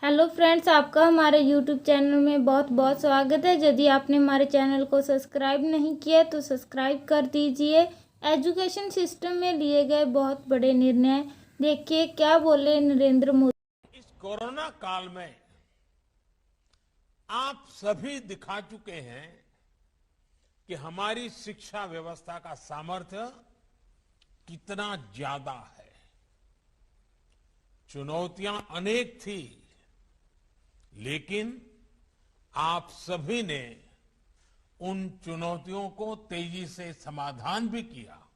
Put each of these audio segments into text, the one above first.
Hello friends, आपका हमारे YouTube channel में बहुत बहुत स्वागत है। यदि आपने हमारे चैनल को सब्सक्राइब नहीं किया तो सब्सक्राइब कर दीजिए। एजुकेशन सिस्टम में लिए गए बहुत बड़े निर्णय देखिए क्या बोले नरेंद्र मोदी। इस कोरोना काल में आप सभी दिखा चुके हैं कि हमारी शिक्षा व्यवस्था का सामर्थ्य कितना ज्यादा है। चुनौतियां अनेक थी, लेकिन आप सभी ने उन चुनौतियों को तेजी से समाधान भी किया।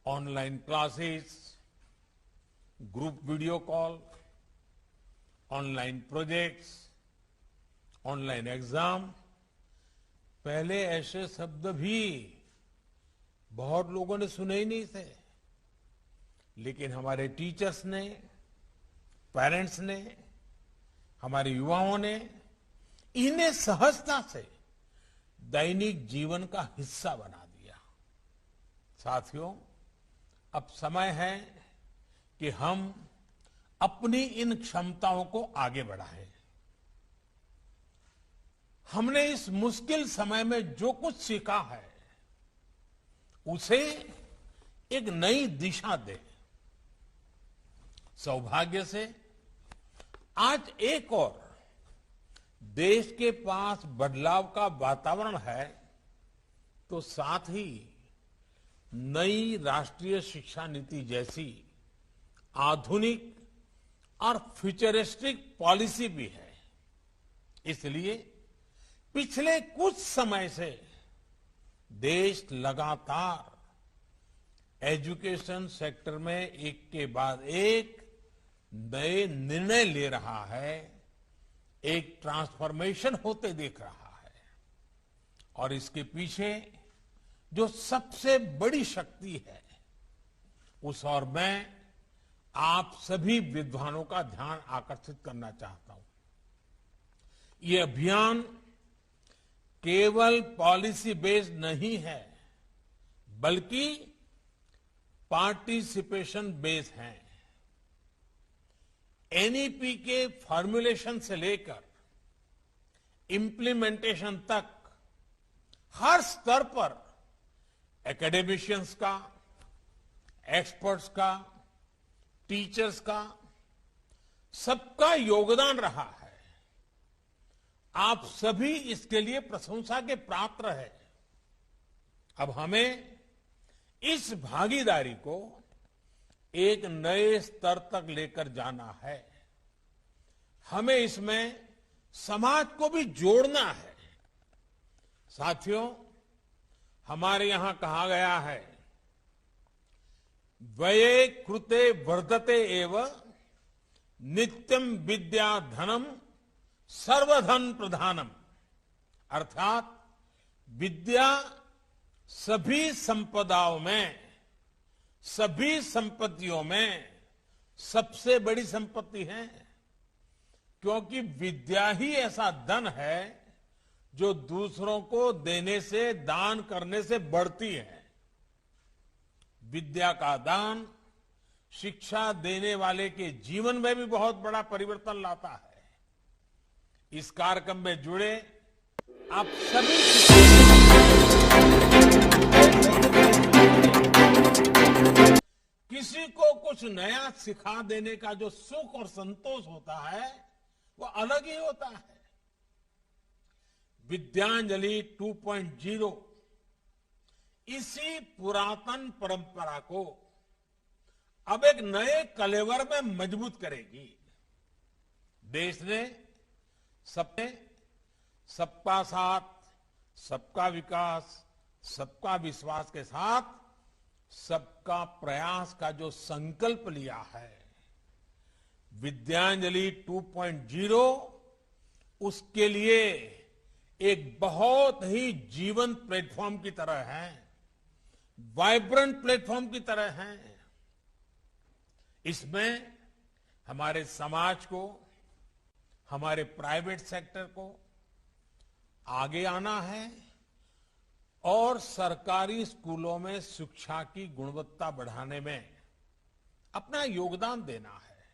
Online classes, group video call, online projects, online exam, पहले ऐसे शब्द भी बहुत लोगों ने सुने ही नहीं थे, लेकिन हमारे टीचर्स ने, पेरेंट्स ने, हमारे युवाओं ने इन्हें सहजता से दैनिक जीवन का हिस्सा बना दिया। साथियों, अब समय है कि हम अपनी इन क्षमताओं को आगे बढ़ाएं। हमने इस मुश्किल समय में जो कुछ सीखा है उसे एक नई दिशा दे। सौभाग्य से आज एक और देश के पास बदलाव का वातावरण है, तो साथ ही नई राष्ट्रीय शिक्षा नीति जैसी आधुनिक और फ्यूचरिस्टिक पॉलिसी भी है। इसलिए पिछले कुछ समय से देश लगातार एजुकेशन सेक्टर में एक के बाद एक नए निर्णय ले रहा है, एक ट्रांसफॉर्मेशन होते देख रहा है। और इसके पीछे जो सबसे बड़ी शक्ति है, उस और मैं आप सभी विद्वानों का ध्यान आकर्षित करना चाहता हूं। ये अभियान केवल पॉलिसी बेस्ड नहीं है, बल्कि पार्टिसिपेशन बेस्ड है। एनईपी के फॉर्मुलेशन से लेकर इंप्लीमेंटेशन तक हर स्तर पर एकेडमिशियंस का, एक्सपर्ट्स का, टीचर्स का, सबका योगदान रहा है। आप सभी इसके लिए प्रशंसा के पात्र हैं। अब हमें इस भागीदारी को एक नए स्तर तक लेकर जाना है। हमें इसमें समाज को भी जोड़ना है। साथियों, हमारे यहां कहा गया है, व्यये कृते वर्धते एव नित्यम विद्या धनम सर्वधन प्रधानम। अर्थात विद्या सभी संपदाओं में, सभी संपत्तियों में सबसे बड़ी संपत्ति है, क्योंकि विद्या ही ऐसा धन है जो दूसरों को देने से, दान करने से बढ़ती है। विद्या का दान शिक्षा देने वाले के जीवन में भी बहुत बड़ा परिवर्तन लाता है। इस कार्यक्रम में जुड़े आप सभी किसी को कुछ नया सिखा देने का जो सुख और संतोष होता है, वो अलग ही होता है। विद्यांजलि 2.0 इसी पुरातन परंपरा को अब एक नए कलेवर में मजबूत करेगी। देश ने सबका साथ, सबका विकास, सबका विश्वास के साथ सबका प्रयास का जो संकल्प लिया है, विद्यांजलि 2.0 उसके लिए एक बहुत ही जीवंत प्लेटफॉर्म की तरह है, वाइब्रेंट प्लेटफॉर्म की तरह है। इसमें हमारे समाज को, हमारे प्राइवेट सेक्टर को आगे आना है और सरकारी स्कूलों में शिक्षा की गुणवत्ता बढ़ाने में अपना योगदान देना है।